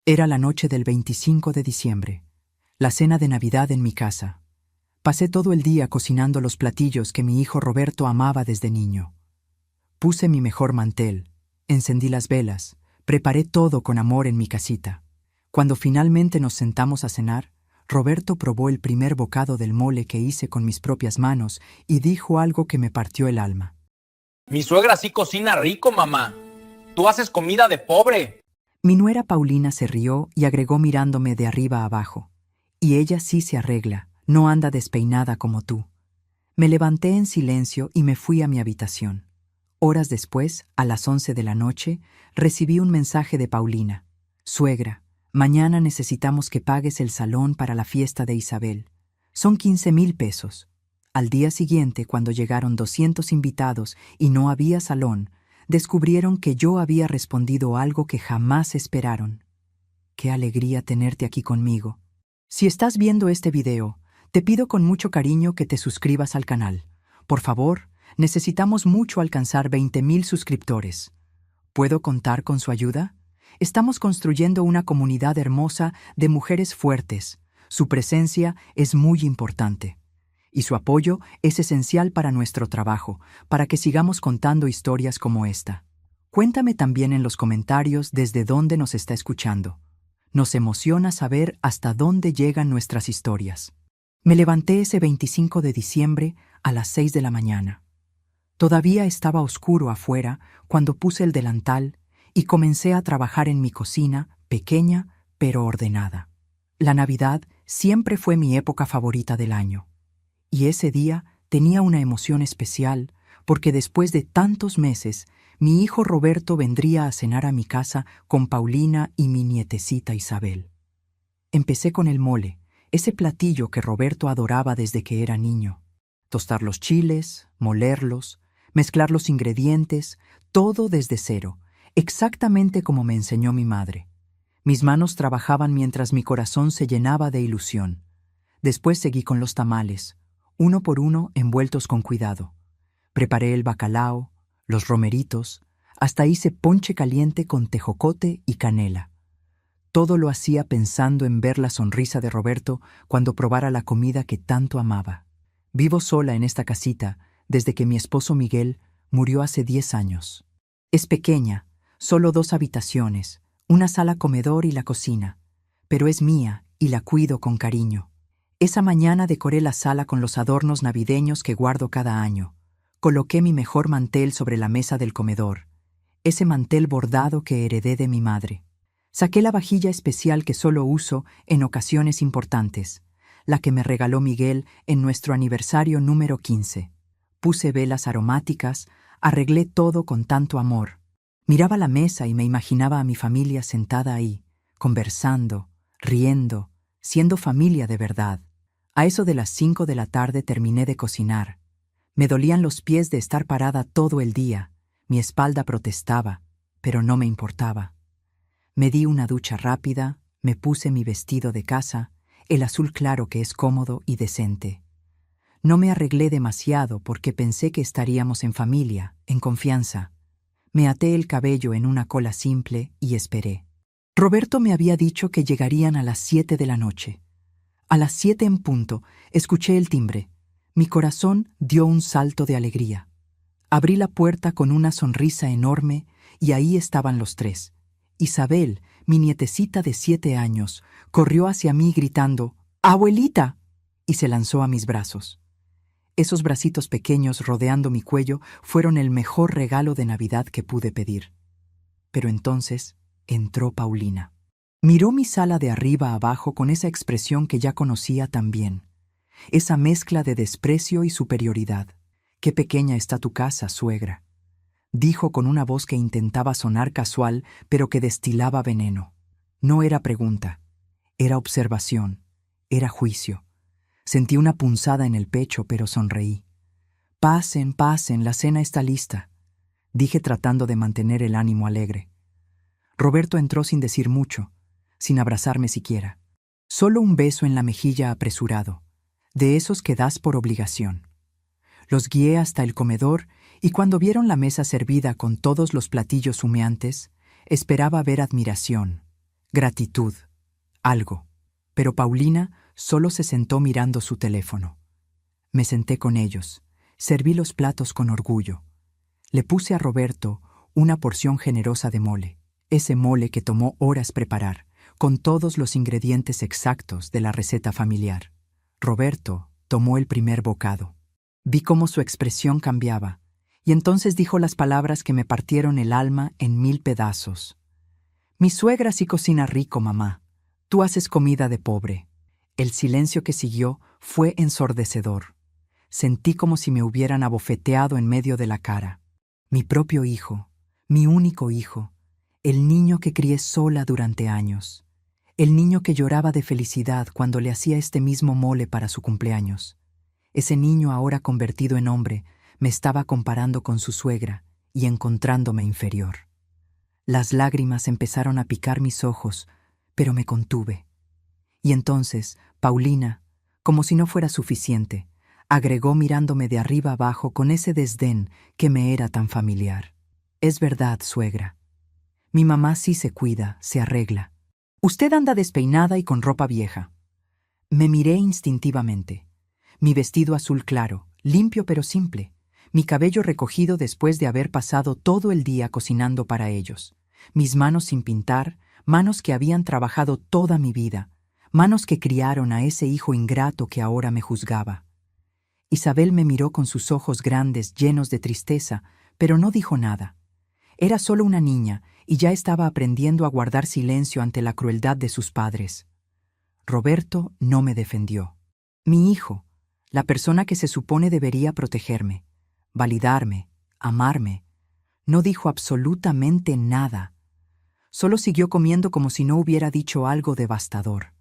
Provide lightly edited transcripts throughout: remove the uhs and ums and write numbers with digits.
Era la noche del 25 de diciembre, la cena de Navidad en mi casa. Pasé todo el día cocinando los platillos que mi hijo Roberto amaba desde niño. Puse mi mejor mantel, encendí las velas, preparé todo con amor en mi casita. Cuando finalmente nos sentamos a cenar, Roberto probó el primer bocado del mole que hice con mis propias manos y dijo algo que me partió el alma. Mi suegra sí cocina rico, mamá. Tú haces comida de pobre. Mi nuera Paulina se rió y agregó mirándome de arriba a abajo. Y ella sí se arregla, no anda despeinada como tú. Me levanté en silencio y me fui a mi habitación. Horas después, a las 11 de la noche, recibí un mensaje de Paulina. Suegra, mañana necesitamos que pagues el salón para la fiesta de Isabel. Son 15,000 pesos. Al día siguiente, cuando llegaron 200 invitados y no había salón, descubrieron que yo había respondido algo que jamás esperaron. Qué alegría tenerte aquí conmigo. Si estás viendo este video, te pido con mucho cariño que te suscribas al canal. Por favor, necesitamos mucho alcanzar 20,000 suscriptores. ¿Puedo contar con su ayuda? Estamos construyendo una comunidad hermosa de mujeres fuertes. Su presencia es muy importante. Y su apoyo es esencial para nuestro trabajo, para que sigamos contando historias como esta. Cuéntame también en los comentarios desde dónde nos está escuchando. Nos emociona saber hasta dónde llegan nuestras historias. Me levanté ese 25 de diciembre a las 6 de la mañana. Todavía estaba oscuro afuera cuando puse el delantal y comencé a trabajar en mi cocina, pequeña pero ordenada. La Navidad siempre fue mi época favorita del año. Y ese día tenía una emoción especial porque después de tantos meses, mi hijo Roberto vendría a cenar a mi casa con Paulina y mi nietecita Isabel. Empecé con el mole, ese platillo que Roberto adoraba desde que era niño. Tostar los chiles, molerlos, mezclar los ingredientes, todo desde cero, exactamente como me enseñó mi madre. Mis manos trabajaban mientras mi corazón se llenaba de ilusión. Después seguí con los tamales, uno por uno envueltos con cuidado. Preparé el bacalao, los romeritos, hasta hice ponche caliente con tejocote y canela. Todo lo hacía pensando en ver la sonrisa de Roberto cuando probara la comida que tanto amaba. Vivo sola en esta casita desde que mi esposo Miguel murió hace 10 años. Es pequeña, solo 2 habitaciones, una sala comedor y la cocina, pero es mía y la cuido con cariño. Esa mañana decoré la sala con los adornos navideños que guardo cada año. Coloqué mi mejor mantel sobre la mesa del comedor, ese mantel bordado que heredé de mi madre. Saqué la vajilla especial que solo uso en ocasiones importantes, la que me regaló Miguel en nuestro aniversario número 15. Puse velas aromáticas, arreglé todo con tanto amor. Miraba la mesa y me imaginaba a mi familia sentada ahí, conversando, riendo, siendo familia de verdad. A eso de las 5 de la tarde terminé de cocinar. Me dolían los pies de estar parada todo el día. Mi espalda protestaba, pero no me importaba. Me di una ducha rápida, me puse mi vestido de casa, el azul claro que es cómodo y decente. No me arreglé demasiado porque pensé que estaríamos en familia, en confianza. Me até el cabello en una cola simple y esperé. Roberto me había dicho que llegarían a las 7 de la noche. A las 7 en punto, escuché el timbre. Mi corazón dio un salto de alegría. Abrí la puerta con una sonrisa enorme y ahí estaban los tres. Isabel, mi nietecita de 7 años, corrió hacia mí gritando «¡Abuelita!» y se lanzó a mis brazos. Esos bracitos pequeños rodeando mi cuello fueron el mejor regalo de Navidad que pude pedir. Pero entonces entró Paulina. Miró mi sala de arriba a abajo con esa expresión que ya conocía tan bien. Esa mezcla de desprecio y superioridad. «Qué pequeña está tu casa, suegra», dijo con una voz que intentaba sonar casual, pero que destilaba veneno. No era pregunta, era observación, era juicio. Sentí una punzada en el pecho, pero sonreí. «Pasen, pasen, la cena está lista», dije tratando de mantener el ánimo alegre. Roberto entró sin decir mucho, sin abrazarme siquiera. Solo un beso en la mejilla apresurado, de esos que das por obligación. Los guié hasta el comedor y cuando vieron la mesa servida con todos los platillos humeantes, esperaba ver admiración, gratitud, algo. Pero Paulina solo se sentó mirando su teléfono. Me senté con ellos, serví los platos con orgullo. Le puse a Roberto una porción generosa de mole, ese mole que tomó horas preparar, con todos los ingredientes exactos de la receta familiar. Roberto tomó el primer bocado. Vi cómo su expresión cambiaba, y entonces dijo las palabras que me partieron el alma en 1000 pedazos. Mi suegra sí cocina rico, mamá. Tú haces comida de pobre. El silencio que siguió fue ensordecedor. Sentí como si me hubieran abofeteado en medio de la cara. Mi propio hijo, mi único hijo, el niño que crié sola durante años, el niño que lloraba de felicidad cuando le hacía este mismo mole para su cumpleaños. Ese niño ahora convertido en hombre me estaba comparando con su suegra y encontrándome inferior. Las lágrimas empezaron a picar mis ojos, pero me contuve. Y entonces, Paulina, como si no fuera suficiente, agregó mirándome de arriba abajo con ese desdén que me era tan familiar. Es verdad, suegra. Mi mamá sí se cuida, se arregla. Usted anda despeinada y con ropa vieja. Me miré instintivamente. Mi vestido azul claro, limpio pero simple. Mi cabello recogido después de haber pasado todo el día cocinando para ellos. Mis manos sin pintar, manos que habían trabajado toda mi vida, manos que criaron a ese hijo ingrato que ahora me juzgaba. Isabel me miró con sus ojos grandes, llenos de tristeza, pero no dijo nada. Era solo una niña y ya estaba aprendiendo a guardar silencio ante la crueldad de sus padres. Roberto no me defendió. Mi hijo, la persona que se supone debería protegerme, validarme, amarme, no dijo absolutamente nada. Solo siguió comiendo como si no hubiera dicho algo devastador.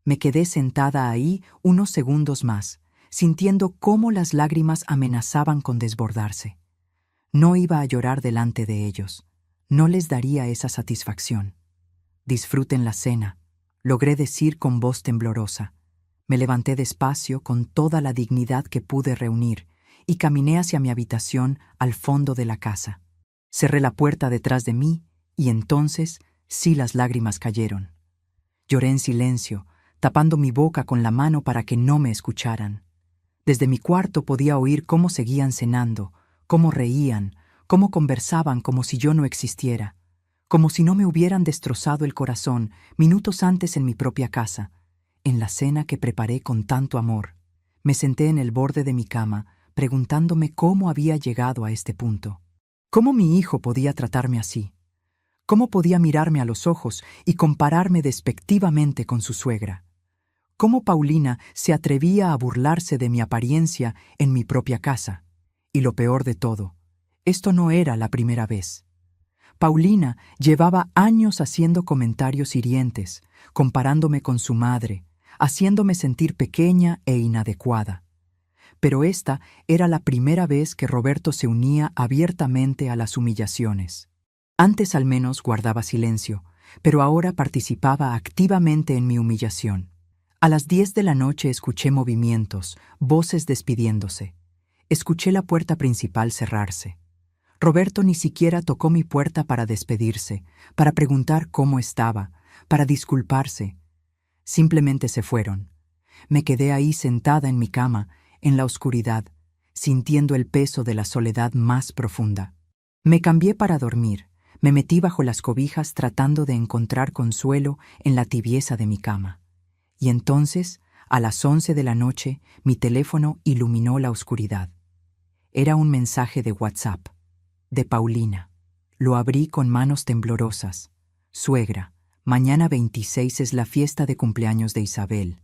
Me quedé sentada ahí unos segundos más, sintiendo cómo las lágrimas amenazaban con desbordarse. No iba a llorar delante de ellos. No les daría esa satisfacción. Disfruten la cena, logré decir con voz temblorosa. Me levanté despacio con toda la dignidad que pude reunir y caminé hacia mi habitación al fondo de la casa. Cerré la puerta detrás de mí y entonces sí las lágrimas cayeron. Lloré en silencio, tapando mi boca con la mano para que no me escucharan. Desde mi cuarto podía oír cómo seguían cenando, cómo reían, cómo conversaban como si yo no existiera, como si no me hubieran destrozado el corazón minutos antes en mi propia casa, en la cena que preparé con tanto amor. Me senté en el borde de mi cama, preguntándome cómo había llegado a este punto. ¿Cómo mi hijo podía tratarme así? ¿Cómo podía mirarme a los ojos y compararme despectivamente con su suegra? ¿Cómo Paulina se atrevía a burlarse de mi apariencia en mi propia casa? Y lo peor de todo, esto no era la primera vez. Paulina llevaba años haciendo comentarios hirientes, comparándome con su madre, haciéndome sentir pequeña e inadecuada. Pero esta era la primera vez que Roberto se unía abiertamente a las humillaciones. Antes al menos guardaba silencio, pero ahora participaba activamente en mi humillación. A las 10 de la noche escuché movimientos, voces despidiéndose. Escuché la puerta principal cerrarse. Roberto ni siquiera tocó mi puerta para despedirse, para preguntar cómo estaba, para disculparse. Simplemente se fueron. Me quedé ahí sentada en mi cama, en la oscuridad, sintiendo el peso de la soledad más profunda. Me cambié para dormir, me metí bajo las cobijas tratando de encontrar consuelo en la tibieza de mi cama. Y entonces, a las 11 de la noche, mi teléfono iluminó la oscuridad. Era un mensaje de WhatsApp, de Paulina. Lo abrí con manos temblorosas. Suegra, mañana 26 es la fiesta de cumpleaños de Isabel.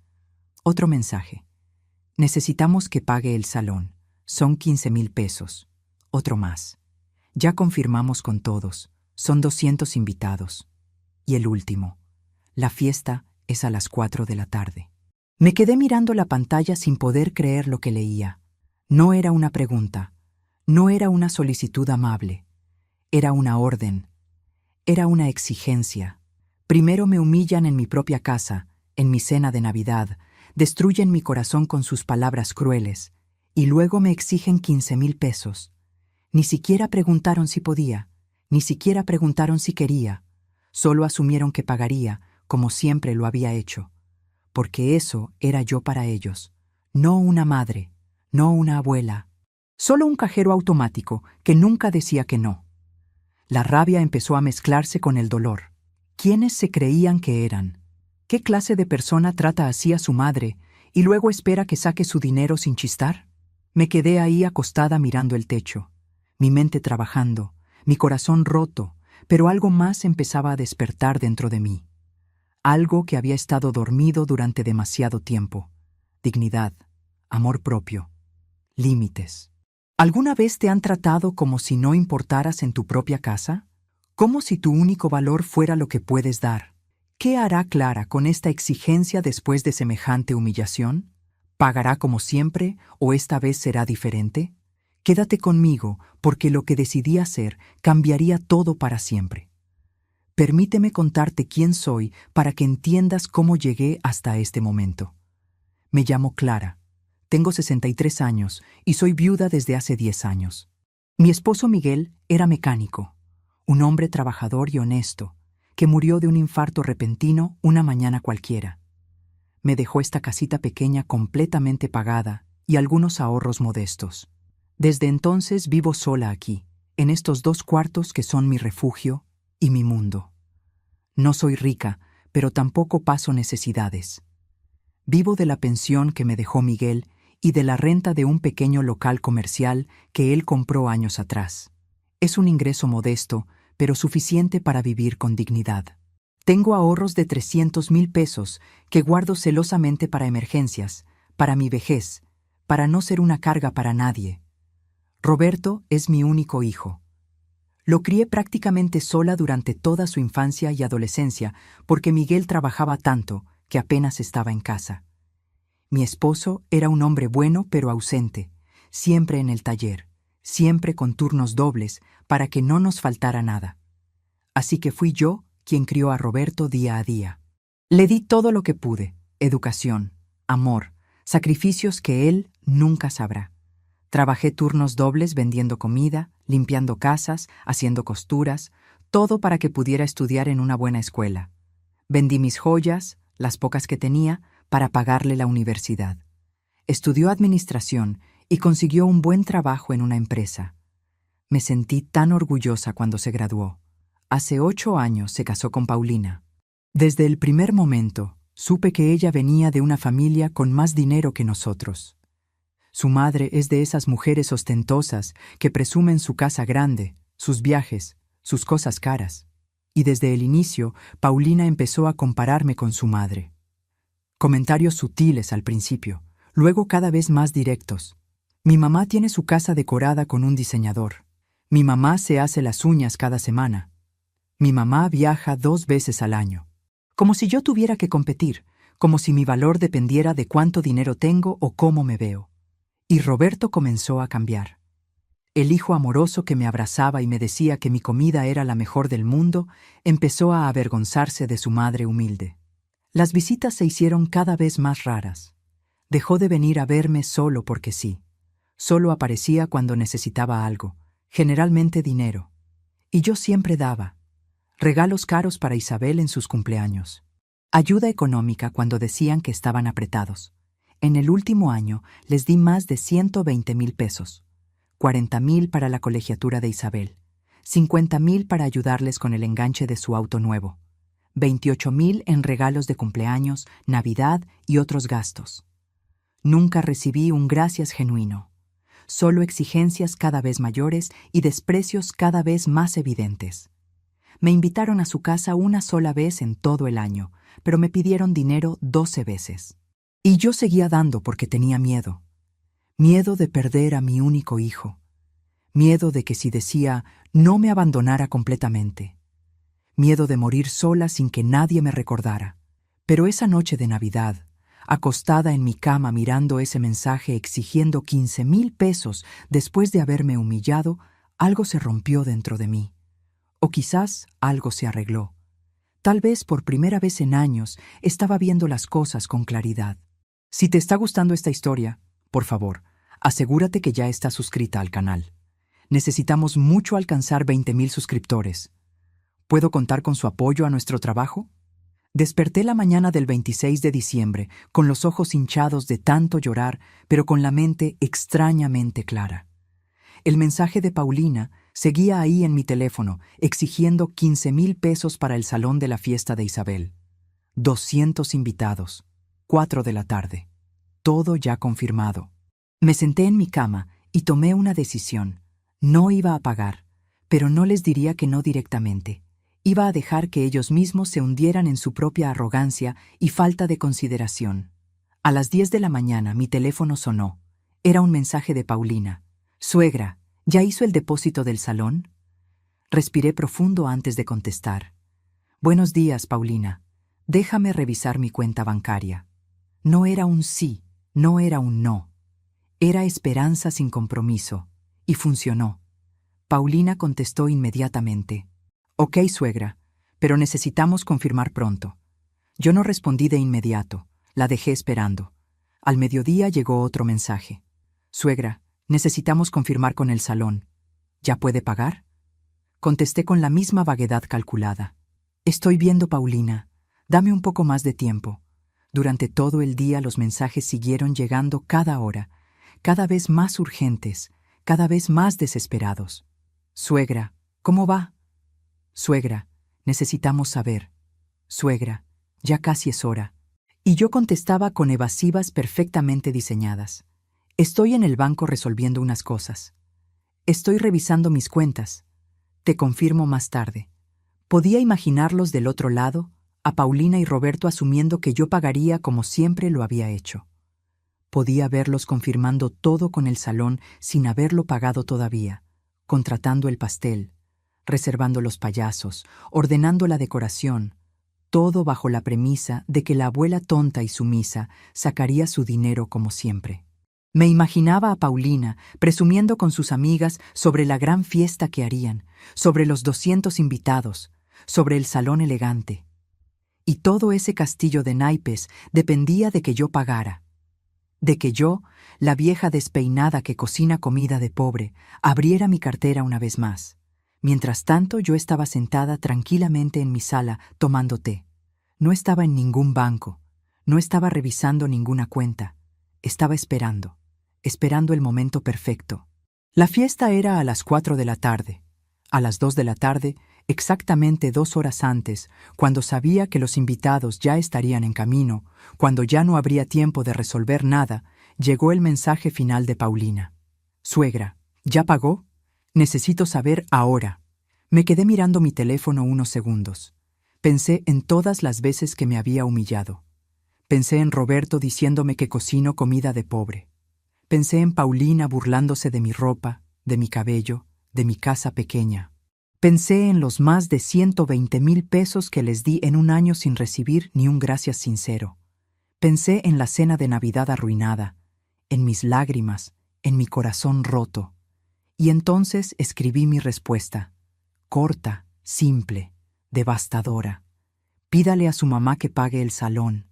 Otro mensaje. Necesitamos que pague el salón. Son 15,000 pesos. Otro más. Ya confirmamos con todos. Son 200 invitados. Y el último. La fiesta es a las 4 de la tarde. Me quedé mirando la pantalla sin poder creer lo que leía. No era una pregunta. No era una solicitud amable. Era una orden. Era una exigencia. Primero me humillan en mi propia casa, en mi cena de Navidad, destruyen mi corazón con sus palabras crueles, y luego me exigen 15,000 pesos. Ni siquiera preguntaron si podía, ni siquiera preguntaron si quería. Solo asumieron que pagaría, como siempre lo había hecho, porque eso era yo para ellos, no una madre, no una abuela, solo un cajero automático que nunca decía que no. La rabia empezó a mezclarse con el dolor. ¿Quiénes se creían que eran? ¿Qué clase de persona trata así a su madre y luego espera que saque su dinero sin chistar? Me quedé ahí acostada mirando el techo, mi mente trabajando, mi corazón roto, pero algo más empezaba a despertar dentro de mí. Algo que había estado dormido durante demasiado tiempo. Dignidad, amor propio, límites. ¿Alguna vez te han tratado como si no importaras en tu propia casa? ¿Como si tu único valor fuera lo que puedes dar? ¿Qué hará Clara con esta exigencia después de semejante humillación? ¿Pagará como siempre o esta vez será diferente? Quédate conmigo, porque lo que decidí hacer cambiaría todo para siempre. Permíteme contarte quién soy para que entiendas cómo llegué hasta este momento. Me llamo Clara. Tengo 63 años y soy viuda desde hace 10 años. Mi esposo Miguel era mecánico, un hombre trabajador y honesto, que murió de un infarto repentino una mañana cualquiera. Me dejó esta casita pequeña completamente pagada y algunos ahorros modestos. Desde entonces vivo sola aquí, en estos 2 cuartos que son mi refugio y mi mundo. No soy rica, pero tampoco paso necesidades. Vivo de la pensión que me dejó Miguel y de la renta de un pequeño local comercial que él compró años atrás. Es un ingreso modesto, pero suficiente para vivir con dignidad. Tengo ahorros de 300,000 pesos que guardo celosamente para emergencias, para mi vejez, para no ser una carga para nadie. Roberto es mi único hijo. Lo crié prácticamente sola durante toda su infancia y adolescencia porque Miguel trabajaba tanto que apenas estaba en casa. Mi esposo era un hombre bueno pero ausente, siempre en el taller, siempre con turnos dobles para que no nos faltara nada. Así que fui yo quien crió a Roberto día a día. Le di todo lo que pude: educación, amor, sacrificios que él nunca sabrá. Trabajé turnos dobles vendiendo comida, limpiando casas, haciendo costuras, todo para que pudiera estudiar en una buena escuela. Vendí mis joyas, las pocas que tenía, para pagarle la universidad. Estudió administración y consiguió un buen trabajo en una empresa. Me sentí tan orgullosa cuando se graduó. Hace 8 años se casó con Paulina. Desde el primer momento, supe que ella venía de una familia con más dinero que nosotros. Su madre es de esas mujeres ostentosas que presumen su casa grande, sus viajes, sus cosas caras. Y desde el inicio, Paulina empezó a compararme con su madre. Comentarios sutiles al principio, luego cada vez más directos. Mi mamá tiene su casa decorada con un diseñador. Mi mamá se hace las uñas cada semana. Mi mamá viaja 2 veces al año. Como si yo tuviera que competir, como si mi valor dependiera de cuánto dinero tengo o cómo me veo. Y Roberto comenzó a cambiar. El hijo amoroso que me abrazaba y me decía que mi comida era la mejor del mundo, empezó a avergonzarse de su madre humilde. Las visitas se hicieron cada vez más raras. Dejó de venir a verme solo porque sí. Solo aparecía cuando necesitaba algo, generalmente dinero. Y yo siempre daba. Regalos caros para Isabel en sus cumpleaños. Ayuda económica cuando decían que estaban apretados. En el último año les di más de 120,000 pesos. 40,000 para la colegiatura de Isabel. 50,000 para ayudarles con el enganche de su auto nuevo. 28,000 en regalos de cumpleaños, Navidad y otros gastos. Nunca recibí un gracias genuino. Solo exigencias cada vez mayores y desprecios cada vez más evidentes. Me invitaron a su casa una sola vez en todo el año, pero me pidieron dinero 12 veces. Y yo seguía dando porque tenía miedo. Miedo de perder a mi único hijo. Miedo de que si decía, no me abandonara completamente. Miedo de morir sola sin que nadie me recordara. Pero esa noche de Navidad, acostada en mi cama mirando ese mensaje exigiendo 15,000 pesos después de haberme humillado, algo se rompió dentro de mí. O quizás algo se arregló. Tal vez por primera vez en años estaba viendo las cosas con claridad. Si te está gustando esta historia, por favor, asegúrate que ya estás suscrita al canal. Necesitamos mucho alcanzar 20,000 suscriptores. ¿Puedo contar con su apoyo a nuestro trabajo? Desperté la mañana del 26 de diciembre, con los ojos hinchados de tanto llorar, pero con la mente extrañamente clara. El mensaje de Paulina seguía ahí en mi teléfono, exigiendo 15,000 pesos para el salón de la fiesta de Isabel. 200 invitados. 4 de la tarde. Todo ya confirmado. Me senté en mi cama y tomé una decisión. No iba a pagar, pero no les diría que no directamente. Iba a dejar que ellos mismos se hundieran en su propia arrogancia y falta de consideración. A las 10 de la mañana mi teléfono sonó. Era un mensaje de Paulina. «Suegra, ¿ya hizo el depósito del salón?» Respiré profundo antes de contestar. «Buenos días, Paulina. Déjame revisar mi cuenta bancaria». No era un sí, no era un no. Era esperanza sin compromiso. Y funcionó. Paulina contestó inmediatamente. «Ok, suegra, pero necesitamos confirmar pronto». Yo no respondí de inmediato. La dejé esperando. Al mediodía llegó otro mensaje. «Suegra, necesitamos confirmar con el salón. ¿Ya puede pagar?» Contesté con la misma vaguedad calculada. «Estoy viendo, Paulina. Dame un poco más de tiempo». Durante todo el día los mensajes siguieron llegando cada hora, cada vez más urgentes, cada vez más desesperados. «Suegra, ¿cómo va?» «Suegra, necesitamos saber». «Suegra, ya casi es hora». Y yo contestaba con evasivas perfectamente diseñadas. «Estoy en el banco resolviendo unas cosas. Estoy revisando mis cuentas. Te confirmo más tarde». Podía imaginarlos del otro lado, a Paulina y Roberto asumiendo que yo pagaría como siempre lo había hecho. Podía verlos confirmando todo con el salón sin haberlo pagado todavía, contratando el pastel, reservando los payasos, ordenando la decoración, todo bajo la premisa de que la abuela tonta y sumisa sacaría su dinero como siempre. Me imaginaba a Paulina presumiendo con sus amigas sobre la gran fiesta que harían, sobre los 200 invitados, sobre el salón elegante. Y todo ese castillo de naipes dependía de que yo pagara. De que yo, la vieja despeinada que cocina comida de pobre, abriera mi cartera una vez más. Mientras tanto, yo estaba sentada tranquilamente en mi sala tomando té. No estaba en ningún banco, no estaba revisando ninguna cuenta. Estaba esperando el momento perfecto. La fiesta era a las 4 de la tarde. A las 2 de la tarde, exactamente 2 horas antes, cuando sabía que los invitados ya estarían en camino, cuando ya no habría tiempo de resolver nada, llegó el mensaje final de Paulina. «Suegra, ¿ya pagó? Necesito saber ahora». Me quedé mirando mi teléfono unos segundos. Pensé en todas las veces que me había humillado. Pensé en Roberto diciéndome que cocino comida de pobre. Pensé en Paulina burlándose de mi ropa, de mi cabello, de mi casa pequeña. Pensé en los más de 120,000 pesos que les di en un año sin recibir ni un gracias sincero. Pensé en la cena de Navidad arruinada, en mis lágrimas, en mi corazón roto. Y entonces escribí mi respuesta. Corta, simple, devastadora. Pídale a su mamá que pague el salón.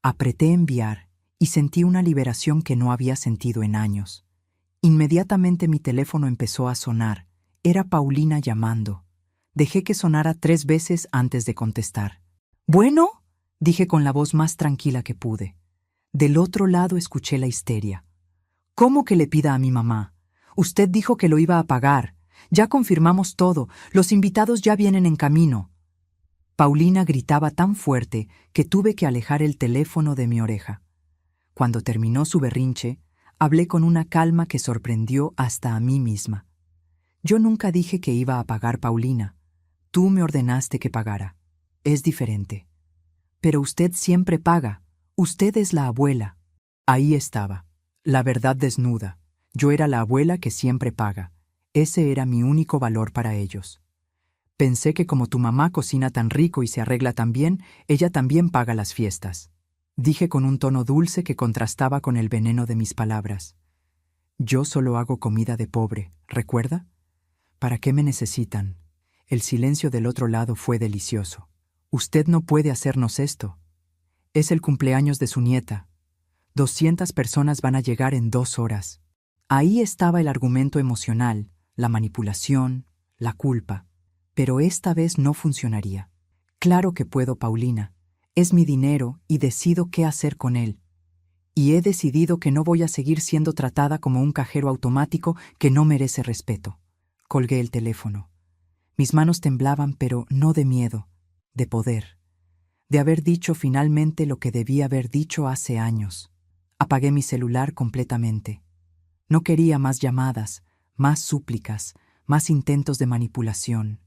Apreté enviar y sentí una liberación que no había sentido en años. Inmediatamente mi teléfono empezó a sonar. Era Paulina llamando. Dejé que sonara 3 veces antes de contestar. «¿Bueno?», dije con la voz más tranquila que pude. Del otro lado escuché la histeria. «¿Cómo que le pida a mi mamá? Usted dijo que lo iba a pagar. Ya confirmamos todo. Los invitados ya vienen en camino». Paulina gritaba tan fuerte que tuve que alejar el teléfono de mi oreja. Cuando terminó su berrinche, hablé con una calma que sorprendió hasta a mí misma. «Yo nunca dije que iba a pagar, Paulina. Tú me ordenaste que pagara. Es diferente. Pero usted siempre paga. Usted es la abuela». Ahí estaba, la verdad desnuda. Yo era la abuela que siempre paga. Ese era mi único valor para ellos. Pensé que como tu mamá cocina tan rico y se arregla tan bien, ella también paga las fiestas. Dije con un tono dulce que contrastaba con el veneno de mis palabras. Yo solo hago comida de pobre, ¿recuerda? ¿Para qué me necesitan? El silencio del otro lado fue delicioso. Usted no puede hacernos esto. Es el cumpleaños de su nieta. 200 personas van a llegar en 2 horas. Ahí estaba el argumento emocional, la manipulación, la culpa. Pero esta vez no funcionaría. Claro que puedo, Paulina. Es mi dinero y decido qué hacer con él. Y he decidido que no voy a seguir siendo tratada como un cajero automático que no merece respeto. Colgué el teléfono. Mis manos temblaban, pero no de miedo, de poder. De haber dicho finalmente lo que debía haber dicho hace años. Apagué mi celular completamente. No quería más llamadas, más súplicas, más intentos de manipulación.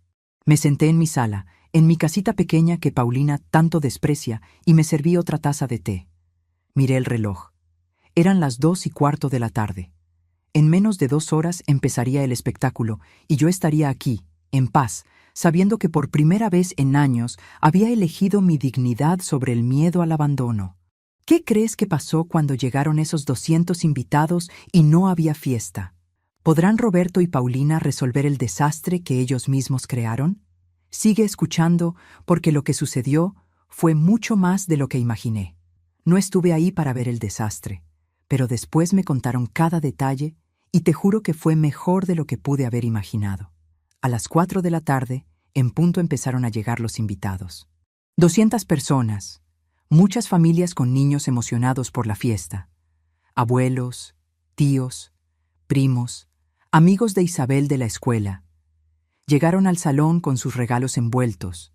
Me senté en mi sala, en mi casita pequeña que Paulina tanto desprecia, y me serví otra taza de té. Miré el reloj. Eran las 2:15 de la tarde. En menos de 2 horas empezaría el espectáculo, y yo estaría aquí, en paz, sabiendo que por primera vez en años había elegido mi dignidad sobre el miedo al abandono. ¿Qué crees que pasó cuando llegaron esos 200 invitados y no había fiesta? ¿Podrán Roberto y Paulina resolver el desastre que ellos mismos crearon? Sigue escuchando, porque lo que sucedió fue mucho más de lo que imaginé. No estuve ahí para ver el desastre, pero después me contaron cada detalle y te juro que fue mejor de lo que pude haber imaginado. A las 4 de la tarde, en punto empezaron a llegar los invitados. 200 personas, muchas familias con niños emocionados por la fiesta. Abuelos, tíos, primos, amigos de Isabel de la escuela. Llegaron al salón con sus regalos envueltos,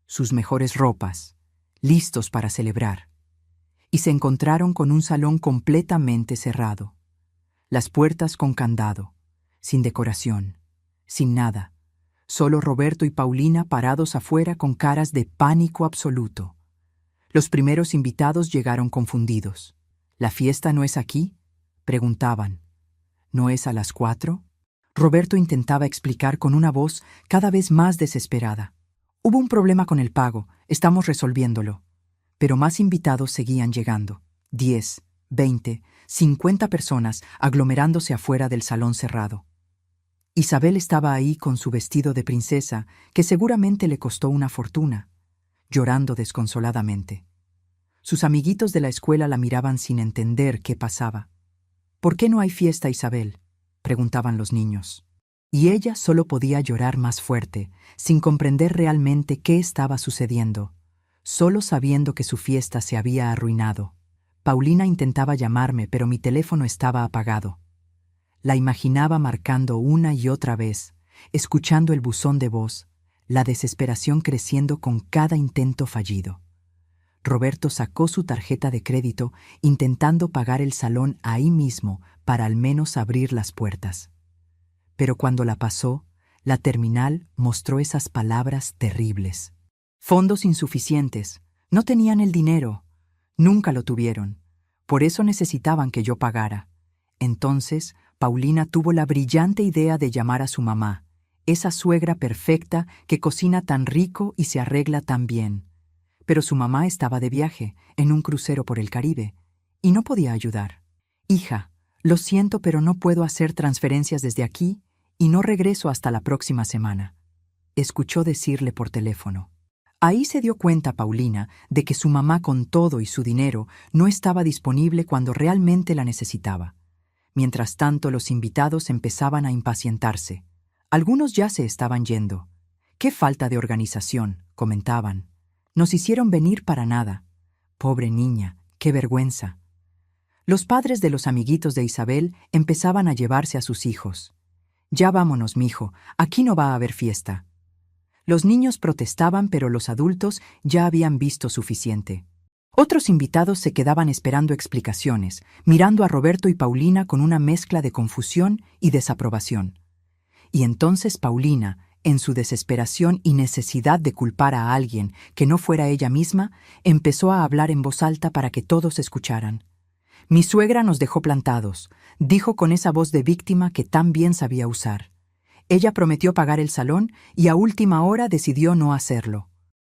sus mejores ropas, listos para celebrar. Y se encontraron con un salón completamente cerrado. Las puertas con candado, sin decoración, sin nada. Solo Roberto y Paulina parados afuera con caras de pánico absoluto. Los primeros invitados llegaron confundidos. ¿La fiesta no es aquí?, preguntaban. ¿No es a las 4? Roberto intentaba explicar con una voz cada vez más desesperada. Hubo un problema con el pago, estamos resolviéndolo. Pero más invitados seguían llegando. 10, 20, 50 personas aglomerándose afuera del salón cerrado. Isabel estaba ahí con su vestido de princesa, que seguramente le costó una fortuna, llorando desconsoladamente. Sus amiguitos de la escuela la miraban sin entender qué pasaba. ¿Por qué no hay fiesta, Isabel?, preguntaban los niños. Y ella solo podía llorar más fuerte, sin comprender realmente qué estaba sucediendo, solo sabiendo que su fiesta se había arruinado. Paulina intentaba llamarme, pero mi teléfono estaba apagado. La imaginaba marcando una y otra vez, escuchando el buzón de voz, la desesperación creciendo con cada intento fallido. Roberto sacó su tarjeta de crédito intentando pagar el salón ahí mismo para al menos abrir las puertas. Pero cuando la pasó, la terminal mostró esas palabras terribles. Fondos insuficientes, no tenían el dinero, nunca lo tuvieron, por eso necesitaban que yo pagara. Entonces, Paulina tuvo la brillante idea de llamar a su mamá, esa suegra perfecta que cocina tan rico y se arregla tan bien. Pero su mamá estaba de viaje, en un crucero por el Caribe, y no podía ayudar. «Hija, lo siento, pero no puedo hacer transferencias desde aquí y no regreso hasta la próxima semana», escuchó decirle por teléfono. Ahí se dio cuenta Paulina de que su mamá con todo y su dinero no estaba disponible cuando realmente la necesitaba. Mientras tanto, los invitados empezaban a impacientarse. Algunos ya se estaban yendo. «Qué falta de organización», comentaban. «Nos hicieron venir para nada. Pobre niña, qué vergüenza». Los padres de los amiguitos de Isabel empezaban a llevarse a sus hijos. «Ya vámonos, mijo, aquí no va a haber fiesta». Los niños protestaban, pero los adultos ya habían visto suficiente. Otros invitados se quedaban esperando explicaciones, mirando a Roberto y Paulina con una mezcla de confusión y desaprobación. Y entonces Paulina, en su desesperación y necesidad de culpar a alguien que no fuera ella misma, empezó a hablar en voz alta para que todos escucharan. «Mi suegra nos dejó plantados», dijo con esa voz de víctima que tan bien sabía usar. «Ella prometió pagar el salón y a última hora decidió no hacerlo.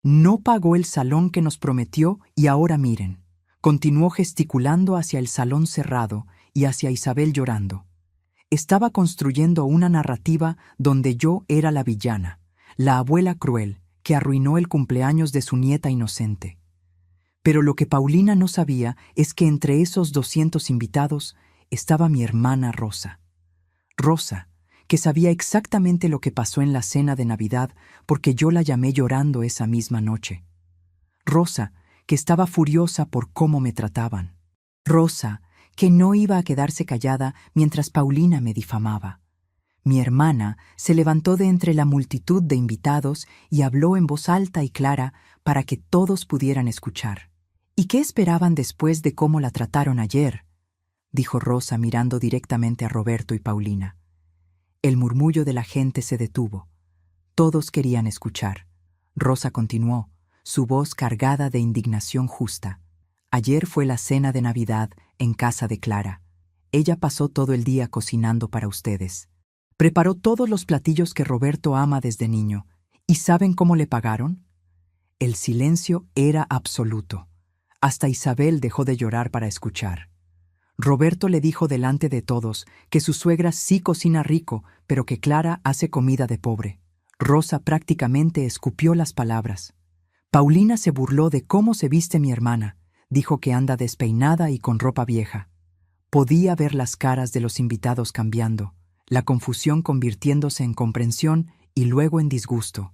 No pagó el salón que nos prometió y ahora miren». Continuó gesticulando hacia el salón cerrado y hacia Isabel llorando. Estaba construyendo una narrativa donde yo era la villana, la abuela cruel que arruinó el cumpleaños de su nieta inocente. Pero lo que Paulina no sabía es que entre esos 200 invitados estaba mi hermana Rosa. Rosa, que sabía exactamente lo que pasó en la cena de Navidad porque yo la llamé llorando esa misma noche. Rosa, que estaba furiosa por cómo me trataban. Rosa, que no iba a quedarse callada mientras Paulina me difamaba. Mi hermana se levantó de entre la multitud de invitados y habló en voz alta y clara para que todos pudieran escuchar. ¿Y qué esperaban después de cómo la trataron ayer?, dijo Rosa mirando directamente a Roberto y Paulina. El murmullo de la gente se detuvo. Todos querían escuchar. Rosa continuó, su voz cargada de indignación justa. Ayer fue la cena de Navidad en casa de Clara. Ella pasó todo el día cocinando para ustedes. Preparó todos los platillos que Roberto ama desde niño. ¿Y saben cómo le pagaron? El silencio era absoluto. Hasta Isabel dejó de llorar para escuchar. Roberto le dijo delante de todos que su suegra sí cocina rico, pero que Clara hace comida de pobre. Rosa prácticamente escupió las palabras. Paulina se burló de cómo se viste mi hermana. Dijo que anda despeinada y con ropa vieja. Podía ver las caras de los invitados cambiando, la confusión convirtiéndose en comprensión y luego en disgusto.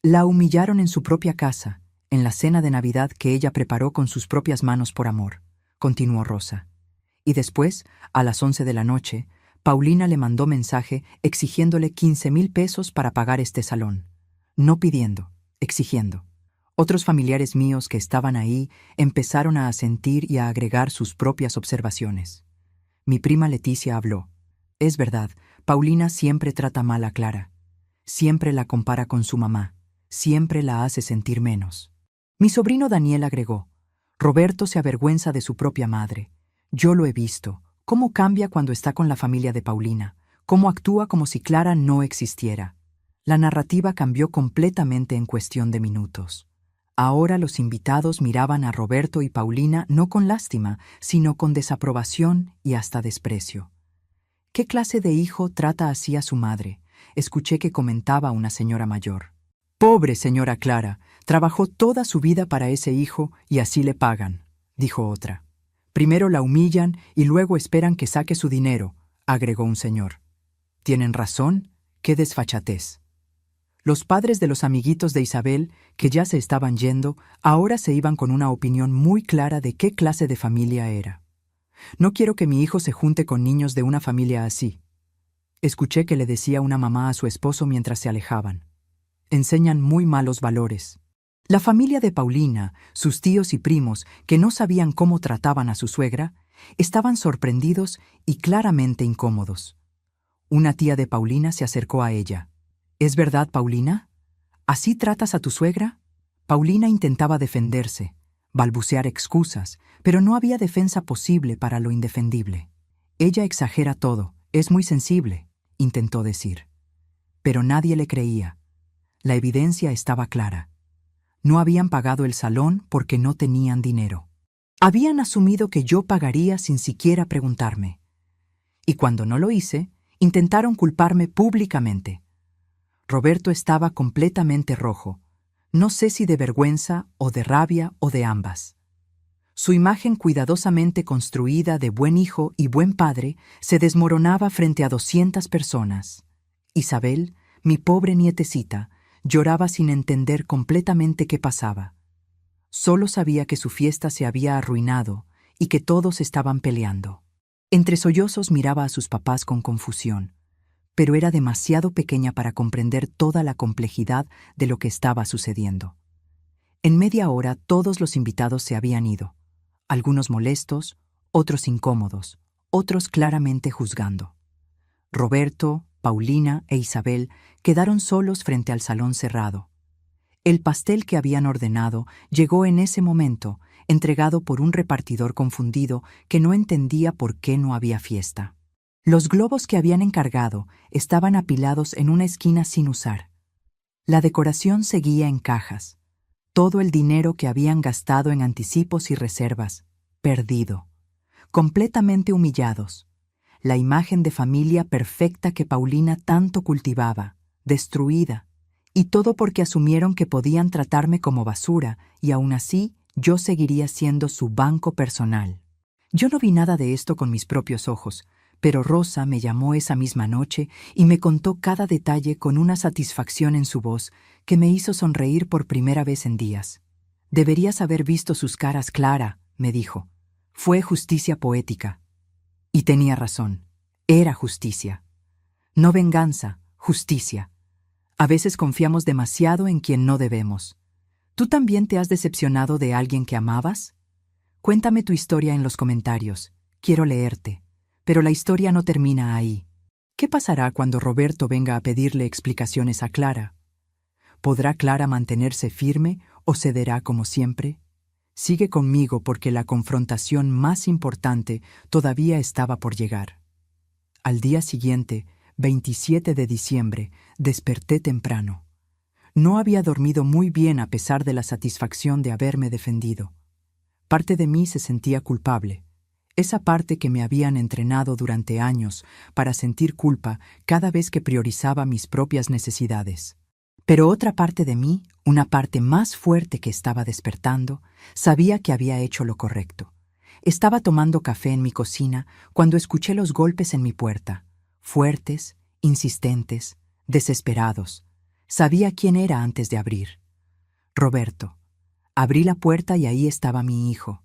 La humillaron en su propia casa, en la cena de Navidad que ella preparó con sus propias manos por amor, continuó Rosa. Y después, a las 11 de la noche, Paulina le mandó mensaje exigiéndole 15,000 pesos para pagar este salón. No pidiendo, exigiendo. Otros familiares míos que estaban ahí empezaron a asentir y a agregar sus propias observaciones. Mi prima Leticia habló. Es verdad, Paulina siempre trata mal a Clara. Siempre la compara con su mamá. Siempre la hace sentir menos. Mi sobrino Daniel agregó. Roberto se avergüenza de su propia madre. Yo lo he visto. Cómo cambia cuando está con la familia de Paulina. Cómo actúa como si Clara no existiera. La narrativa cambió completamente en cuestión de minutos. Ahora los invitados miraban a Roberto y Paulina no con lástima, sino con desaprobación y hasta desprecio. ¿Qué clase de hijo trata así a su madre?, escuché que comentaba una señora mayor. Pobre señora Clara, trabajó toda su vida para ese hijo y así le pagan, dijo otra. Primero la humillan y luego esperan que saque su dinero, agregó un señor. ¿Tienen razón? ¡Qué desfachatez! Los padres de los amiguitos de Isabel, que ya se estaban yendo, ahora se iban con una opinión muy clara de qué clase de familia era. No quiero que mi hijo se junte con niños de una familia así. Escuché que le decía una mamá a su esposo mientras se alejaban. Enseñan muy malos valores. La familia de Paulina, sus tíos y primos, que no sabían cómo trataban a su suegra, estaban sorprendidos y claramente incómodos. Una tía de Paulina se acercó a ella. ¿Es verdad, Paulina? ¿Así tratas a tu suegra? Paulina intentaba defenderse, balbucear excusas, pero no había defensa posible para lo indefendible. Ella exagera todo, es muy sensible, intentó decir. Pero nadie le creía. La evidencia estaba clara. No habían pagado el salón porque no tenían dinero. Habían asumido que yo pagaría sin siquiera preguntarme. Y cuando no lo hice, intentaron culparme públicamente. Roberto estaba completamente rojo. No sé si de vergüenza o de rabia o de ambas. Su imagen cuidadosamente construida de buen hijo y buen padre se desmoronaba frente a 200 personas. Isabel, mi pobre nietecita, lloraba sin entender completamente qué pasaba. Solo sabía que su fiesta se había arruinado y que todos estaban peleando. Entre sollozos miraba a sus papás con confusión, pero era demasiado pequeña para comprender toda la complejidad de lo que estaba sucediendo. En media hora todos los invitados se habían ido, algunos molestos, otros incómodos, otros claramente juzgando. Roberto, Paulina e Isabel quedaron solos frente al salón cerrado. El pastel que habían ordenado llegó en ese momento, entregado por un repartidor confundido que no entendía por qué no había fiesta. Los globos que habían encargado estaban apilados en una esquina sin usar. La decoración seguía en cajas. Todo el dinero que habían gastado en anticipos y reservas, perdido. Completamente humillados. La imagen de familia perfecta que Paulina tanto cultivaba, destruida. Y todo porque asumieron que podían tratarme como basura y aún así yo seguiría siendo su banco personal. Yo no vi nada de esto con mis propios ojos, Pero Rosa me llamó esa misma noche y me contó cada detalle con una satisfacción en su voz que me hizo sonreír por primera vez en días. Deberías haber visto sus caras, Clara, me dijo. Fue justicia poética. Y tenía razón. Era justicia. No venganza, justicia. A veces confiamos demasiado en quien no debemos. ¿Tú también te has decepcionado de alguien que amabas? Cuéntame tu historia en los comentarios. Quiero leerte. Pero la historia no termina ahí. ¿Qué pasará cuando Roberto venga a pedirle explicaciones a Clara? ¿Podrá Clara mantenerse firme o cederá como siempre? Sigue conmigo porque la confrontación más importante todavía estaba por llegar. Al día siguiente, 27 de diciembre, desperté temprano. No había dormido muy bien a pesar de la satisfacción de haberme defendido. Parte de mí se sentía culpable. Esa parte que me habían entrenado durante años para sentir culpa cada vez que priorizaba mis propias necesidades. Pero otra parte de mí, una parte más fuerte que estaba despertando, sabía que había hecho lo correcto. Estaba tomando café en mi cocina cuando escuché los golpes en mi puerta, fuertes, insistentes, desesperados. Sabía quién era antes de abrir. Roberto. Abrí la puerta y ahí estaba mi hijo.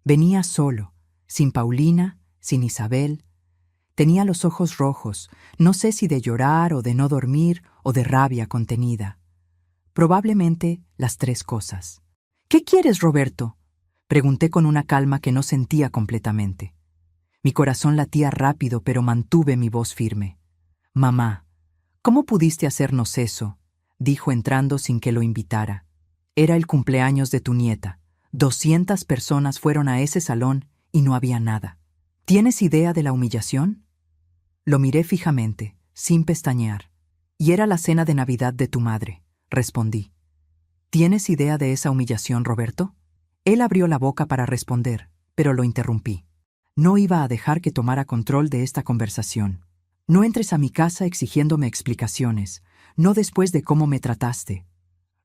Venía solo, sin Paulina, sin Isabel. Tenía los ojos rojos, no sé si de llorar o de no dormir o de rabia contenida. Probablemente las tres cosas. ¿Qué quieres, Roberto?, pregunté con una calma que no sentía completamente. Mi corazón latía rápido, pero mantuve mi voz firme. Mamá, ¿cómo pudiste hacernos eso?, dijo entrando sin que lo invitara. Era el cumpleaños de tu nieta. 200 personas fueron a ese salón y no había nada. ¿Tienes idea de la humillación? Lo miré fijamente, sin pestañear. Y era la cena de Navidad de tu madre, respondí. ¿Tienes idea de esa humillación, Roberto? Él abrió la boca para responder, pero lo interrumpí. No iba a dejar que tomara control de esta conversación. No entres a mi casa exigiéndome explicaciones, no después de cómo me trataste.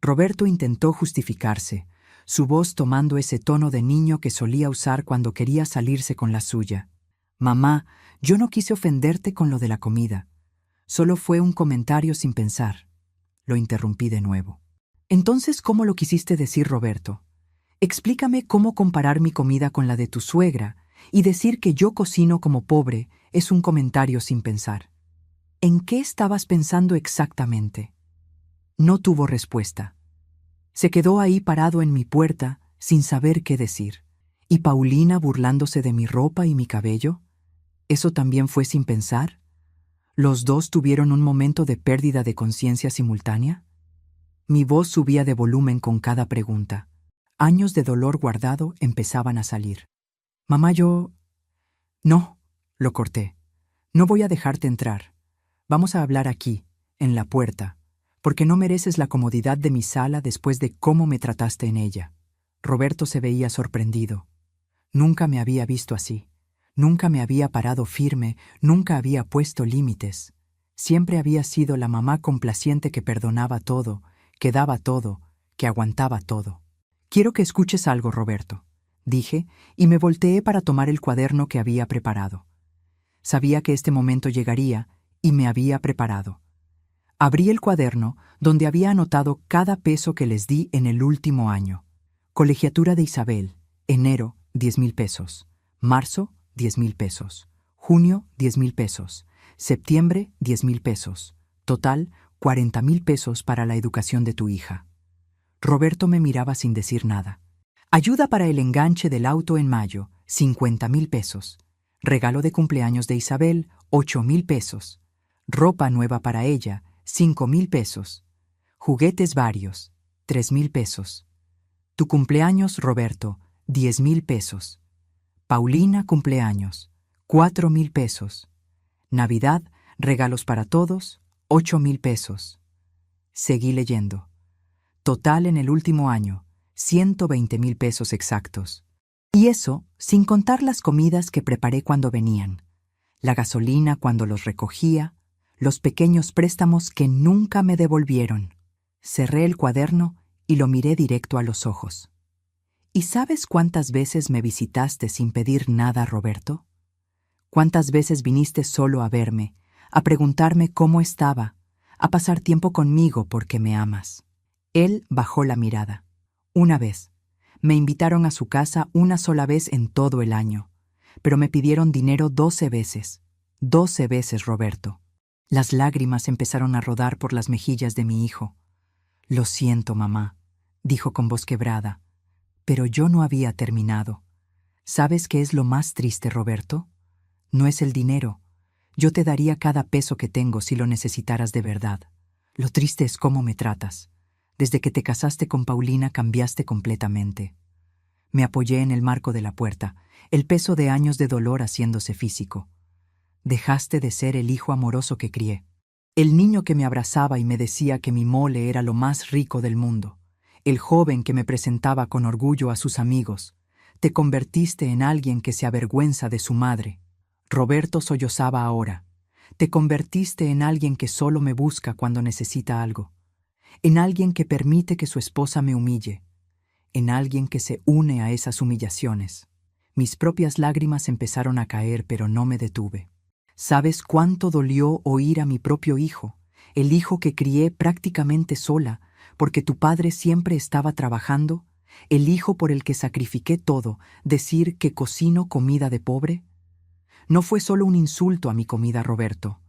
Roberto intentó justificarse, su voz tomando ese tono de niño que solía usar cuando quería salirse con la suya. Mamá, yo no quise ofenderte con lo de la comida. Solo fue un comentario sin pensar. Lo interrumpí de nuevo. Entonces, ¿cómo lo quisiste decir, Roberto? Explícame cómo comparar mi comida con la de tu suegra y decir que yo cocino como pobre es un comentario sin pensar. ¿En qué estabas pensando exactamente? No tuvo respuesta. Se quedó ahí parado en mi puerta sin saber qué decir. ¿Y Paulina burlándose de mi ropa y mi cabello? ¿Eso también fue sin pensar? ¿Los dos tuvieron un momento de pérdida de conciencia simultánea? Mi voz subía de volumen con cada pregunta. Años de dolor guardado empezaban a salir. Mamá, yo... No, lo corté. No voy a dejarte entrar. Vamos a hablar aquí, en la puerta, porque no mereces la comodidad de mi sala después de cómo me trataste en ella. Roberto se veía sorprendido. Nunca me había visto así. Nunca me había parado firme, nunca había puesto límites. Siempre había sido la mamá complaciente que perdonaba todo, que daba todo, que aguantaba todo. Quiero que escuches algo, Roberto, dije, y me volteé para tomar el cuaderno que había preparado. Sabía que este momento llegaría, y me había preparado. Abrí el cuaderno donde había anotado cada peso que les di en el último año. Colegiatura de Isabel, enero, 10,000 pesos. Marzo, 10,000 pesos. Junio, 10,000 pesos. Septiembre, 10,000 pesos. Total, 40,000 pesos para la educación de tu hija. Roberto me miraba sin decir nada. Ayuda para el enganche del auto en mayo, 50,000 pesos. Regalo de cumpleaños de Isabel, 8,000 pesos. Ropa nueva para ella, 5,000 pesos. Juguetes varios, 3,000 pesos. Tu cumpleaños, Roberto, 10,000 pesos. Paulina, cumpleaños, 4,000 pesos. Navidad, regalos para todos, 8,000 pesos. Seguí leyendo. Total en el último año, 120,000 pesos exactos. Y eso sin contar las comidas que preparé cuando venían, la gasolina cuando los recogía, los pequeños préstamos que nunca me devolvieron. Cerré el cuaderno y lo miré directo a los ojos. ¿Y sabes cuántas veces me visitaste sin pedir nada, Roberto? ¿Cuántas veces viniste solo a verme, a preguntarme cómo estaba, a pasar tiempo conmigo porque me amas? Él bajó la mirada. Una vez. Me invitaron a su casa una sola vez en todo el año, pero me pidieron dinero 12 veces. 12 veces, Roberto. Las lágrimas empezaron a rodar por las mejillas de mi hijo. Lo siento, mamá, dijo con voz quebrada, pero yo no había terminado. ¿Sabes qué es lo más triste, Roberto? No es el dinero. Yo te daría cada peso que tengo si lo necesitaras de verdad. Lo triste es cómo me tratas. Desde que te casaste con Paulina cambiaste completamente. Me apoyé en el marco de la puerta, el peso de años de dolor haciéndose físico. Dejaste de ser el hijo amoroso que crié. El niño que me abrazaba y me decía que mi mole era lo más rico del mundo. El joven que me presentaba con orgullo a sus amigos. Te convertiste en alguien que se avergüenza de su madre. Roberto sollozaba ahora. Te convertiste en alguien que solo me busca cuando necesita algo. En alguien que permite que su esposa me humille. En alguien que se une a esas humillaciones. Mis propias lágrimas empezaron a caer, pero no me detuve. ¿Sabes cuánto dolió oír a mi propio hijo, el hijo que crié prácticamente sola, porque tu padre siempre estaba trabajando, el hijo por el que sacrifiqué todo, decir que cocino comida de pobre? No fue solo un insulto a mi comida, Roberto.